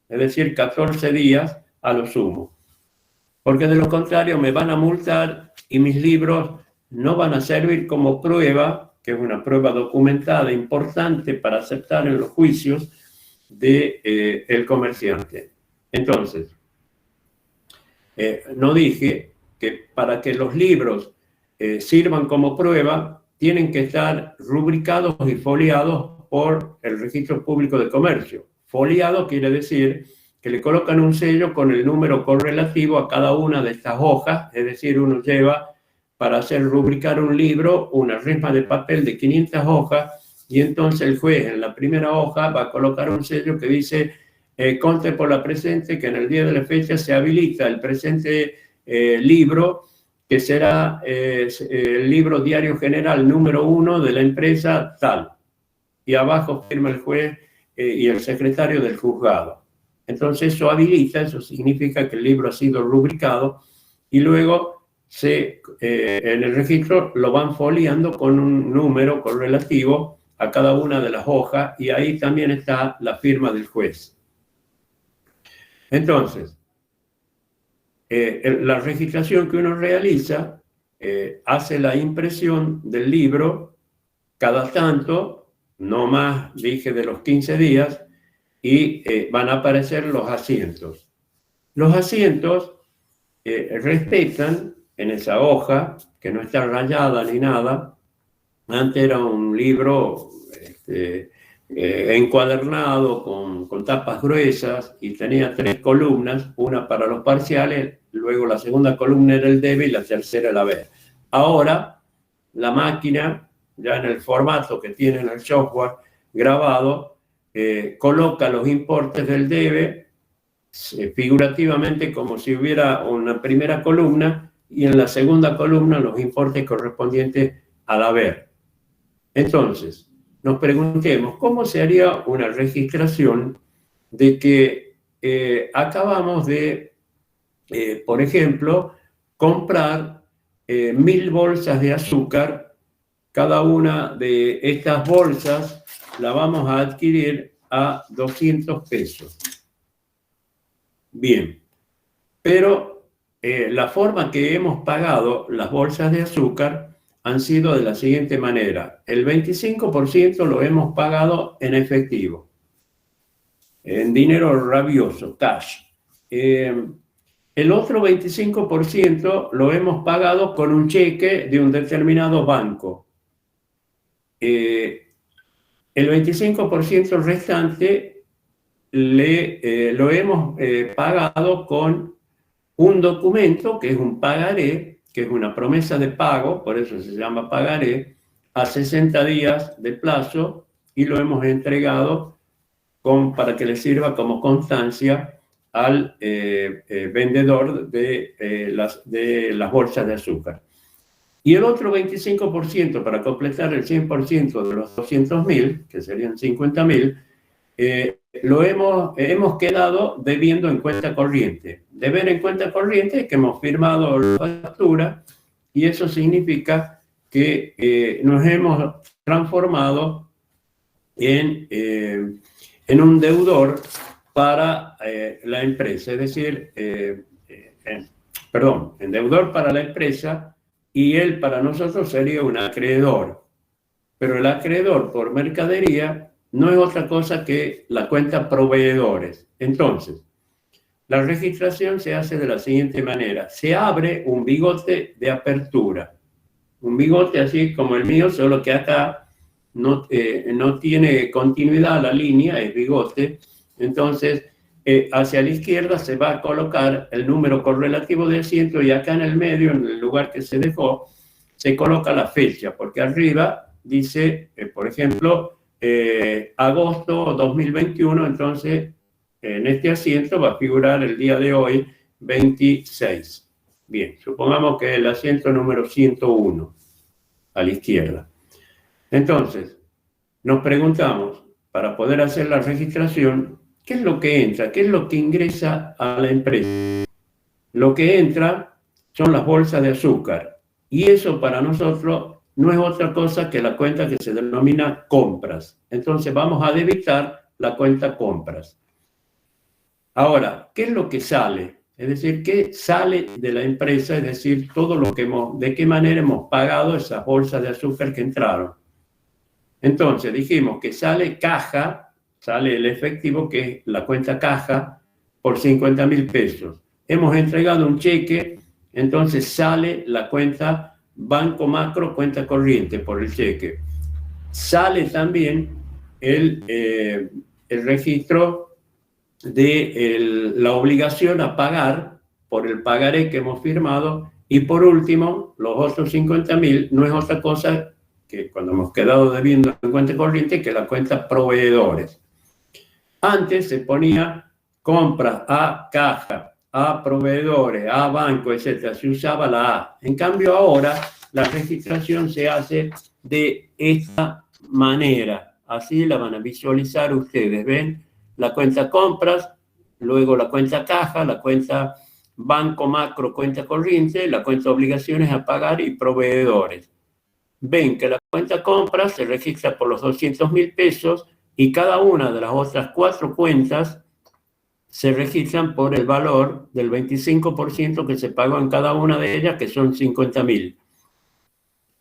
es decir, 14 días a lo sumo. Porque de lo contrario me van a multar y mis libros no van a servir como prueba, que es una prueba documentada importante para aceptar en los juicios, de, el comerciante. Entonces, no dije que para que los libros sirvan como prueba, tienen que estar rubricados y foliados por el Registro Público de Comercio. Foliado quiere decir que le colocan un sello con el número correlativo a cada una de estas hojas, es decir, uno lleva para hacer rubricar un libro una resma de papel de 500 hojas y entonces el juez en la primera hoja va a colocar un sello que dice conste por la presente que en el día de la fecha se habilita el presente libro que será el libro diario general número 1 de la empresa tal. Y abajo firma el juez y el secretario del juzgado. Entonces eso habilita, eso significa que el libro ha sido rubricado y luego en el registro lo van foliando con un número correlativo a cada una de las hojas y ahí también está la firma del juez. Entonces, la registración que uno realiza hace la impresión del libro cada tanto, no más, dije, de los 15 días, y van a aparecer los asientos. Los asientos respetan en esa hoja, que no está rayada ni nada. Antes era un libro encuadernado con tapas gruesas y tenía 3 columnas, una para los parciales, luego la segunda columna era el debe y la tercera el haber. Ahora, la máquina, ya en el formato que tiene en el software grabado, coloca los importes del debe figurativamente como si hubiera una primera columna y en la segunda columna los importes correspondientes al haber. Entonces, nos preguntemos, ¿cómo se haría una registración de que acabamos de, por ejemplo, comprar 1000 bolsas de azúcar? Cada una de estas bolsas la vamos a adquirir a 200 pesos. Bien, pero la forma que hemos pagado las bolsas de azúcar han sido de la siguiente manera. El 25% lo hemos pagado en efectivo, en dinero rabioso, cash. El otro 25% lo hemos pagado con un cheque de un determinado banco. El 25% restante lo hemos pagado con un documento que es un pagaré, que es una promesa de pago, por eso se llama pagaré, a 60 días de plazo y lo hemos entregado para que le sirva como constancia al vendedor de las bolsas de azúcar. Y el otro 25%, para completar el 100% de los 200.000, que serían 50.000, lo hemos quedado debiendo en cuenta corriente. Deber en cuenta corriente es que hemos firmado la factura y eso significa que nos hemos transformado en un deudor para la empresa, es decir, en deudor para la empresa y él para nosotros sería un acreedor. Pero el acreedor por mercadería no es otra cosa que la cuenta proveedores. Entonces, la registración se hace de la siguiente manera. Se abre un bigote de apertura. Un bigote así como el mío, solo que acá no tiene continuidad la línea, es bigote. Entonces, hacia la izquierda se va a colocar el número correlativo de asiento y acá en el medio, en el lugar que se dejó, se coloca la fecha, porque arriba dice, por ejemplo, agosto 2021, entonces en este asiento va a figurar el día de hoy, 26. Bien, supongamos que el asiento número 101, a la izquierda. Entonces, nos preguntamos, para poder hacer la registración, ¿qué es lo que entra? ¿Qué es lo que ingresa a la empresa? Lo que entra son las bolsas de azúcar. Y eso para nosotros no es otra cosa que la cuenta que se denomina compras. Entonces vamos a debitar la cuenta compras. Ahora, ¿qué es lo que sale? Es decir, ¿qué sale de la empresa? Es decir, todo lo que de qué manera hemos pagado esas bolsas de azúcar que entraron. Entonces dijimos que sale caja, sale el efectivo, que es la cuenta caja, por 50.000 pesos. Hemos entregado un cheque, entonces sale la cuenta banco macro, cuenta corriente por el cheque. Sale también el registro de la obligación a pagar por el pagaré que hemos firmado. Y por último, los otros 50.000 no es otra cosa que cuando hemos quedado debiendo en cuenta corriente, que la cuenta proveedores. Antes se ponía compras a caja, a proveedores, a banco, etc. Se usaba la A. En cambio ahora la registración se hace de esta manera. Así la van a visualizar ustedes. ¿Ven? La cuenta compras, luego la cuenta caja, la cuenta banco macro, cuenta corriente, la cuenta obligaciones a pagar y proveedores. Ven que la cuenta compras se registra por los 200.000 pesos y cada una de las otras 4 cuentas se registran por el valor del 25% que se pagó en cada una de ellas, que son 50.000.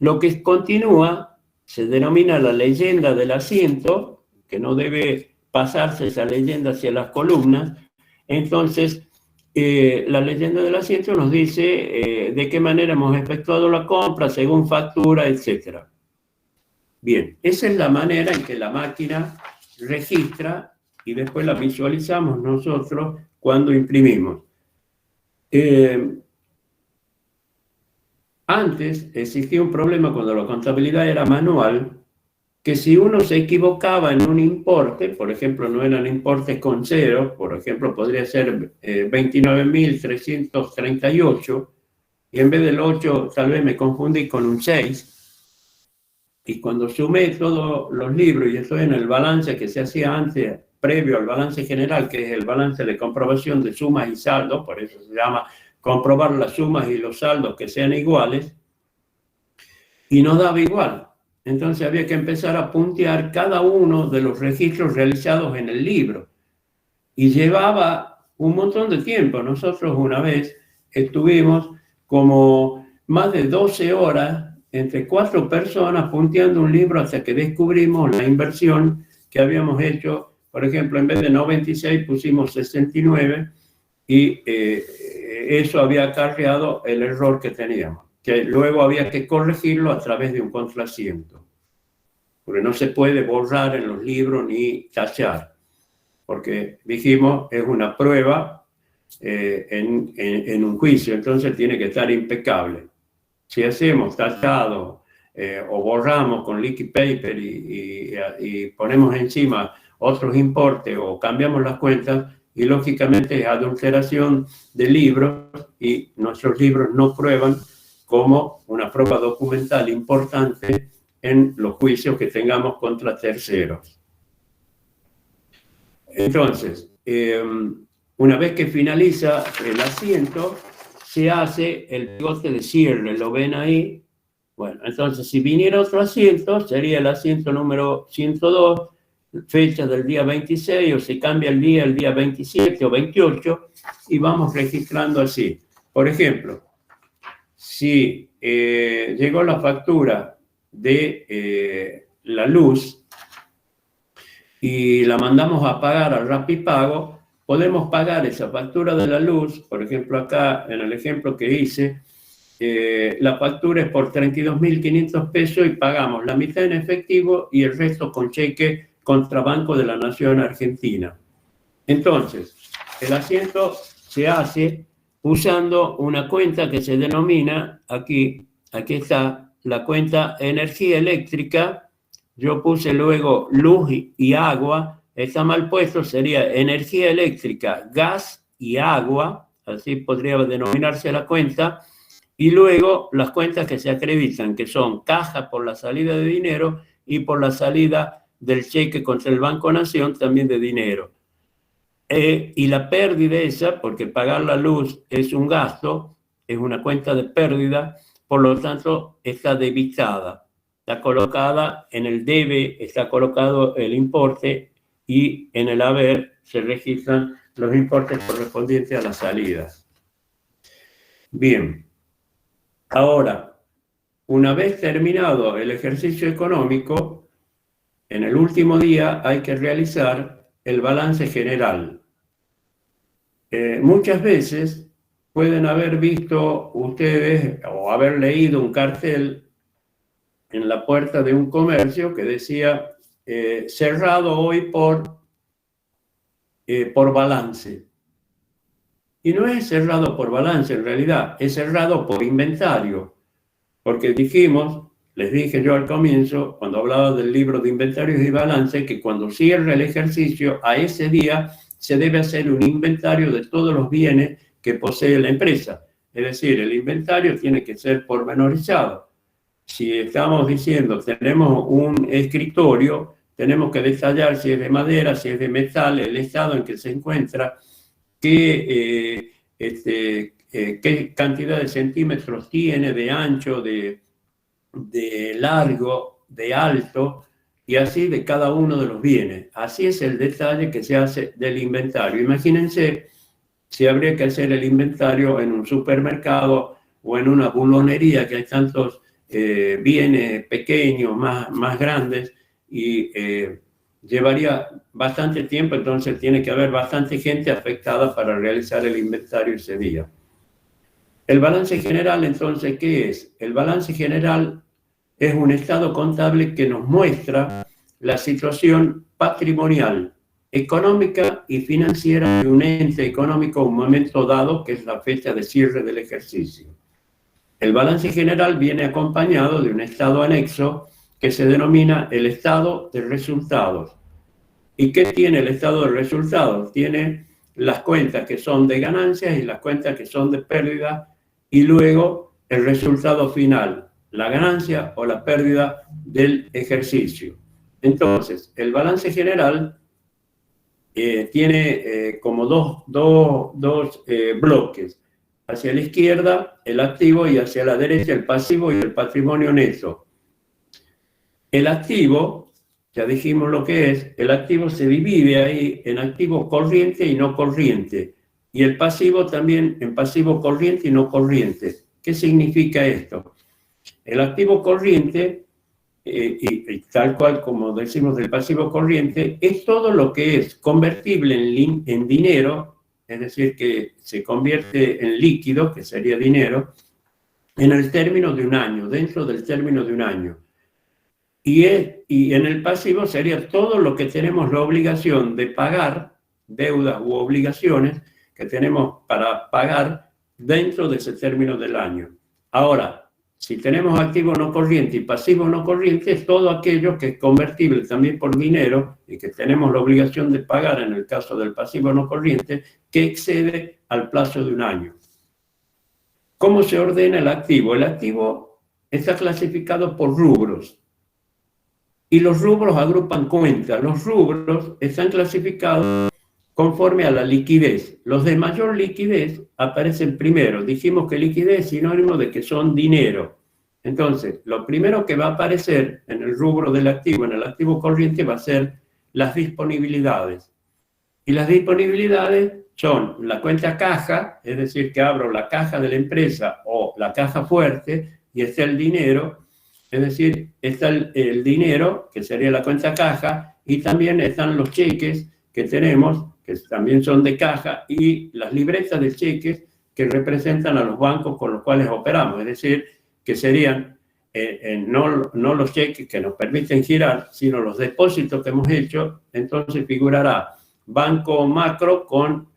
Lo que continúa se denomina la leyenda del asiento, que no debe pasarse esa leyenda hacia las columnas. Entonces, la leyenda del asiento nos dice de qué manera hemos efectuado la compra, según factura, etc. Bien, esa es la manera en que la máquina registra y después la visualizamos nosotros cuando imprimimos. Antes existía un problema cuando la contabilidad era manual, que si uno se equivocaba en un importe, por ejemplo, no eran importes con cero, por ejemplo, podría ser 29.338, y en vez del 8 tal vez me confundí con un 6, y cuando sumé todos los libros, y estoy en el balance que se hacía antes, previo al balance general, que es el balance de comprobación de sumas y saldos, por eso se llama comprobar las sumas y los saldos que sean iguales, y no daba igual. Entonces había que empezar a puntear cada uno de los registros realizados en el libro. Y llevaba un montón de tiempo. Nosotros una vez estuvimos como más de 12 horas entre 4 personas punteando un libro hasta que descubrimos la inversión que habíamos hecho. Por ejemplo, en vez de 96 pusimos 69 y eso había acarreado el error que teníamos, que luego había que corregirlo a través de un contrasiento. Porque no se puede borrar en los libros ni tachar, porque dijimos es una prueba en un juicio, entonces tiene que estar impecable. Si hacemos tachado o borramos con liquid paper y ponemos encima otros importes o cambiamos las cuentas, y lógicamente es adulteración de libros y nuestros libros no prueban como una prueba documental importante en los juicios que tengamos contra terceros. Entonces, una vez que finaliza el asiento, se hace el pegote de cierre, ¿lo ven ahí? Bueno, entonces si viniera otro asiento, sería el asiento número 102, fecha del día 26, o se cambia el día 27 o 28, y vamos registrando así. Por ejemplo, si llegó la factura de la luz y la mandamos a pagar al Rapipago, podemos pagar esa factura de la luz. Por ejemplo, acá en el ejemplo que hice, la factura es por 32.500 pesos y pagamos la mitad en efectivo y el resto con cheque contra Banco de la Nación Argentina. Entonces, el asiento se hace usando una cuenta que se denomina, aquí está, la cuenta energía eléctrica. Yo puse luego luz y agua, está mal puesto, sería energía eléctrica, gas y agua, así podría denominarse la cuenta, y luego las cuentas que se acreditan, que son caja por la salida de dinero y por la salida del cheque contra el Banco Nación, también de dinero. Y la pérdida esa, porque pagar la luz es un gasto, es una cuenta de pérdida, por lo tanto está debitada. Está colocada en el debe, está colocado el importe, y en el haber se registran los importes correspondientes a las salidas. Bien, ahora, una vez terminado el ejercicio económico, en el último día hay que realizar el balance general. Muchas veces pueden haber visto ustedes o haber leído un cartel en la puerta de un comercio que decía cerrado hoy por balance. Y no es cerrado por balance en realidad, es cerrado por inventario. Porque les dije yo al comienzo, cuando hablaba del libro de inventarios y balance, que cuando cierra el ejercicio, a ese día se debe hacer un inventario de todos los bienes que posee la empresa. Es decir, el inventario tiene que ser pormenorizado. Si estamos diciendo, tenemos un escritorio, tenemos que detallar si es de madera, si es de metal, el estado en que se encuentra, qué cantidad de centímetros tiene, de ancho, de largo, de alto, y así de cada uno de los bienes. Así es el detalle que se hace del inventario. Imagínense si habría que hacer el inventario en un supermercado o en una bulonería, que hay tantos bienes pequeños, más grandes, y llevaría bastante tiempo, entonces tiene que haber bastante gente afectada para realizar el inventario ese día. El balance general, entonces, ¿qué es? El balance general es un estado contable que nos muestra la situación patrimonial, económica y financiera de un ente económico en un momento dado, que es la fecha de cierre del ejercicio. El balance general viene acompañado de un estado anexo que se denomina el estado de resultados. ¿Y qué tiene el estado de resultados? Tiene las cuentas que son de ganancias y las cuentas que son de pérdida, y luego el resultado final, la ganancia o la pérdida del ejercicio. Entonces, el balance general tiene como dos bloques. Hacia la izquierda, el activo, y hacia la derecha, el pasivo y el patrimonio neto. El activo, ya dijimos lo que es, el activo se divide ahí en activo corriente y no corriente. Y el pasivo también en pasivo corriente y no corriente. ¿Qué significa esto? El activo corriente, y tal cual como decimos del pasivo corriente, es todo lo que es convertible en dinero, es decir, que se convierte en líquido, que sería dinero, en el término de un año, dentro del término de un año. Y en el pasivo sería todo lo que tenemos la obligación de pagar, deudas u obligaciones que tenemos para pagar dentro de ese término del año. Ahora, si tenemos activo no corriente y pasivo no corriente, es todo aquello que es convertible también por dinero y que tenemos la obligación de pagar en el caso del pasivo no corriente, que excede al plazo de un año. ¿Cómo se ordena el activo? El activo está clasificado por rubros. Y los rubros agrupan cuentas. Los rubros están clasificados conforme a la liquidez. Los de mayor liquidez aparecen primero. Dijimos que liquidez es sinónimo de que son dinero. Entonces, lo primero que va a aparecer en el rubro del activo, en el activo corriente, va a ser las disponibilidades. Y las disponibilidades son la cuenta caja, es decir, que abro la caja de la empresa o la caja fuerte y está el dinero. Es decir, está el dinero, que sería la cuenta caja, y también están los cheques que tenemos, que también son de caja, y las libretas de cheques que representan a los bancos con los cuales operamos. Es decir, que serían no los cheques que nos permiten girar, sino los depósitos que hemos hecho. Entonces figurará banco macro con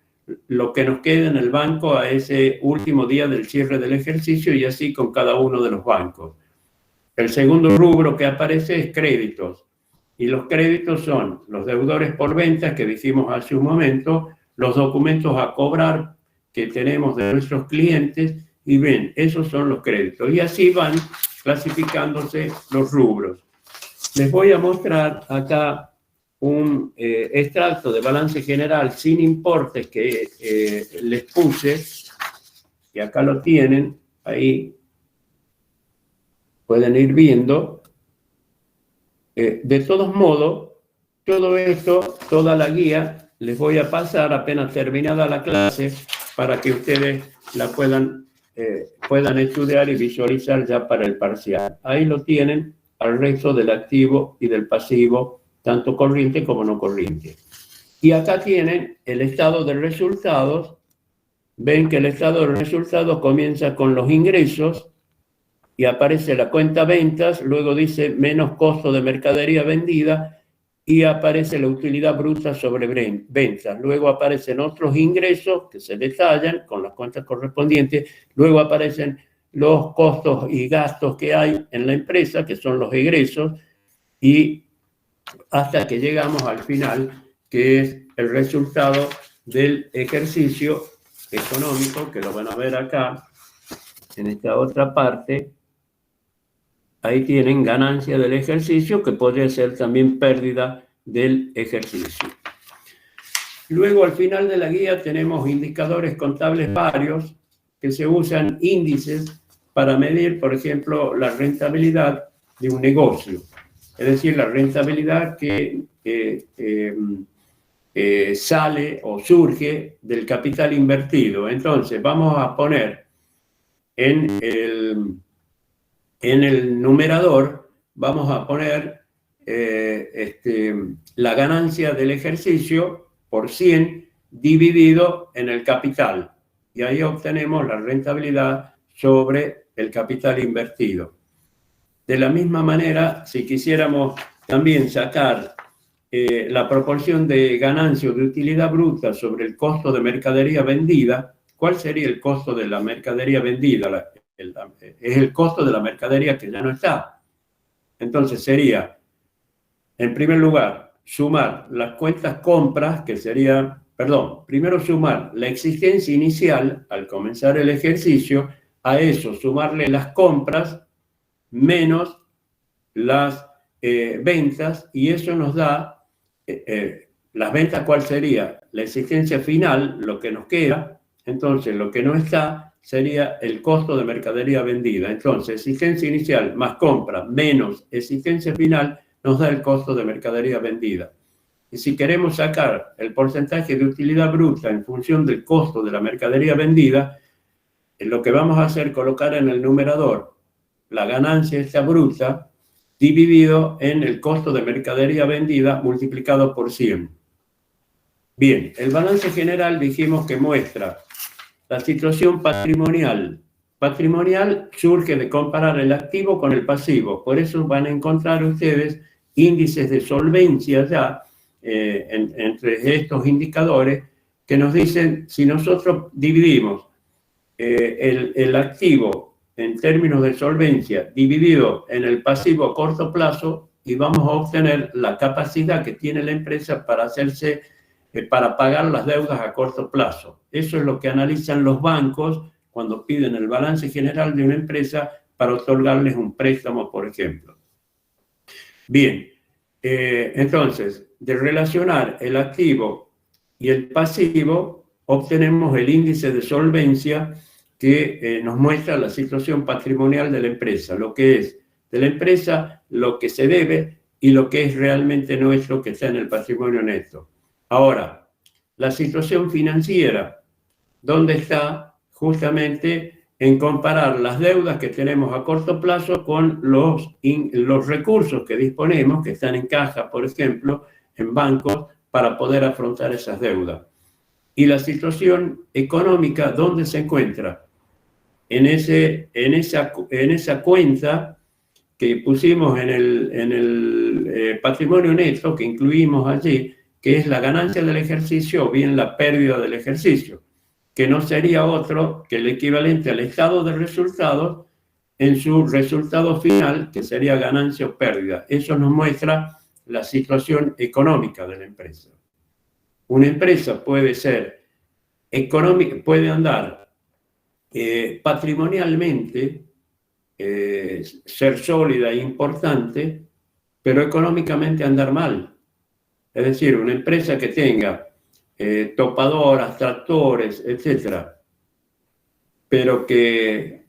lo que nos queda en el banco a ese último día del cierre del ejercicio, y así con cada uno de los bancos. El segundo rubro que aparece es créditos. Y los créditos son los deudores por ventas que dijimos hace un momento, los documentos a cobrar que tenemos de nuestros clientes, y ven, esos son los créditos. Y así van clasificándose los rubros. Les voy a mostrar acá un extracto de balance general sin importes que les puse, y acá lo tienen, ahí pueden ir viendo. De todos modos, todo esto, toda la guía, les voy a pasar apenas terminada la clase para que ustedes la puedan estudiar y visualizar ya para el parcial. Ahí lo tienen, al resto del activo y del pasivo tanto corriente como no corriente. Y acá tienen el estado de resultados. Ven que el estado de resultados comienza con los ingresos y aparece la cuenta ventas, luego dice menos costo de mercadería vendida y aparece la utilidad bruta sobre ventas. Luego aparecen otros ingresos que se detallan con las cuentas correspondientes. Luego aparecen los costos y gastos que hay en la empresa, que son los egresos, y hasta que llegamos al final, que es el resultado del ejercicio económico, que lo van a ver acá, en esta otra parte. Ahí tienen ganancia del ejercicio, que podría ser también pérdida del ejercicio. Luego, al final de la guía, tenemos indicadores contables varios, que se usan índices para medir, por ejemplo, la rentabilidad de un negocio. Es decir, la rentabilidad que sale o surge del capital invertido. Entonces, vamos a poner en el numerador, vamos a poner la ganancia del ejercicio por 100 dividido en el capital. Y ahí obtenemos la rentabilidad sobre el capital invertido. De la misma manera, si quisiéramos también sacar la proporción de ganancia o de utilidad bruta sobre el costo de mercadería vendida, ¿cuál sería el costo de la mercadería vendida? Es el costo de la mercadería que ya no está. Entonces sería, en primer lugar, sumar las cuentas compras, que sería, primero sumar la existencia inicial al comenzar el ejercicio, a eso sumarle las compras menos las ventas, y eso nos da las ventas. ¿Cuál sería? La existencia final, lo que nos queda. Entonces, lo que no está sería el costo de mercadería vendida. Entonces, existencia inicial más compra menos existencia final nos da el costo de mercadería vendida. Y si queremos sacar el porcentaje de utilidad bruta en función del costo de la mercadería vendida, lo que vamos a hacer es colocar en el numerador la ganancia esta bruta dividido en el costo de mercadería vendida multiplicado por 100. Bien, el balance general dijimos que muestra la situación patrimonial. Patrimonial surge de comparar el activo con el pasivo. Por eso van a encontrar ustedes índices de solvencia ya entre estos indicadores que nos dicen si nosotros dividimos el activo en términos de solvencia dividido en el pasivo a corto plazo, y vamos a obtener la capacidad que tiene la empresa para pagar las deudas a corto plazo. Eso es lo que analizan los bancos cuando piden el balance general de una empresa para otorgarles un préstamo, por ejemplo. Bien, entonces, de relacionar el activo y el pasivo, obtenemos el índice de solvencia que nos muestra la situación patrimonial de la empresa, lo que es de la empresa, lo que se debe y lo que es realmente nuestro, que está en el patrimonio neto. Ahora, la situación financiera, ¿dónde está? Justamente en comparar las deudas que tenemos a corto plazo con los recursos que disponemos, que están en caja, por ejemplo, en bancos, para poder afrontar esas deudas. Y la situación económica, ¿dónde se encuentra? En esa cuenta que pusimos en el patrimonio neto, que incluimos allí, que es la ganancia del ejercicio o bien la pérdida del ejercicio, que no sería otro que el equivalente al estado de resultados en su resultado final, que sería ganancia o pérdida. Eso nos muestra la situación económica de la empresa. Una empresa puede ser económica, puede andar patrimonialmente, ser sólida e importante, pero económicamente andar mal. Es decir, una empresa que tenga topadoras, tractores, etcétera, pero que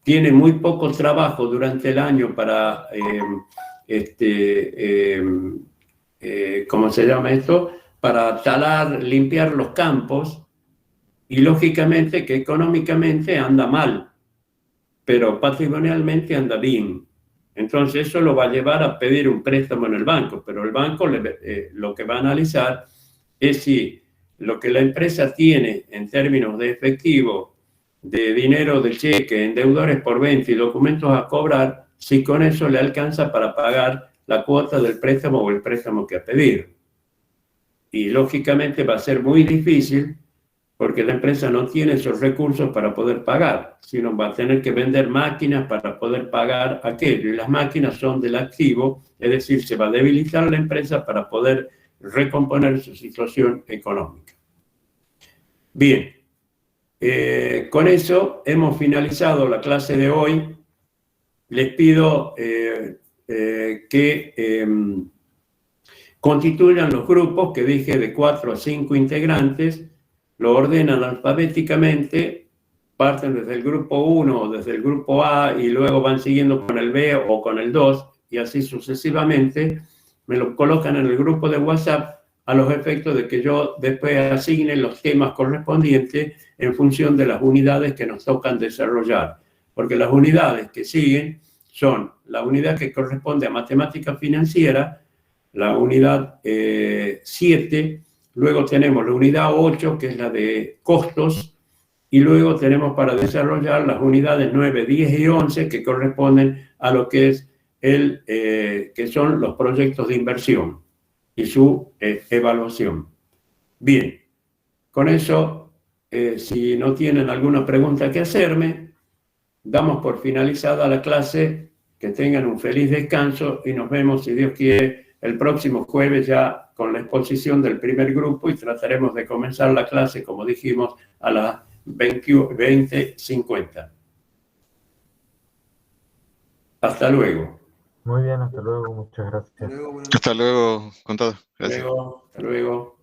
tiene muy poco trabajo durante el año para, ¿cómo se llama esto? Para talar, limpiar los campos, y lógicamente que económicamente anda mal, pero patrimonialmente anda bien. Entonces eso lo va a llevar a pedir un préstamo en el banco, pero el banco lo que va a analizar es si lo que la empresa tiene en términos de efectivo, de dinero del cheque, en deudores por venta y documentos a cobrar, si con eso le alcanza para pagar la cuota del préstamo o el préstamo que ha pedido. Y lógicamente va a ser muy difícil porque la empresa no tiene esos recursos para poder pagar, sino va a tener que vender máquinas para poder pagar aquello. Y las máquinas son del activo, es decir, se va a debilitar la empresa para poder recomponer su situación económica. Bien, con eso hemos finalizado la clase de hoy. Les pido que constituyan los grupos que dije de 4 a 5 integrantes, lo ordenan alfabéticamente, parten desde el grupo 1 o desde el grupo A y luego van siguiendo con el B o con el 2 y así sucesivamente, me lo colocan en el grupo de WhatsApp a los efectos de que yo después asigne los temas correspondientes en función de las unidades que nos tocan desarrollar. Porque las unidades que siguen son la unidad que corresponde a matemática financiera, la unidad 7, luego tenemos la unidad 8, que es la de costos, y luego tenemos para desarrollar las unidades 9, 10 y 11, que corresponden a lo que es que son los proyectos de inversión y su evaluación. Bien, con eso, si no tienen alguna pregunta que hacerme, damos por finalizada la clase, que tengan un feliz descanso y nos vemos, si Dios quiere, el próximo jueves ya con la exposición del primer grupo y trataremos de comenzar la clase, como dijimos, a las 20:50. Hasta luego. Muy bien, hasta luego, muchas gracias. Hasta luego, buenas noches. Hasta luego, contador. Gracias. Hasta luego.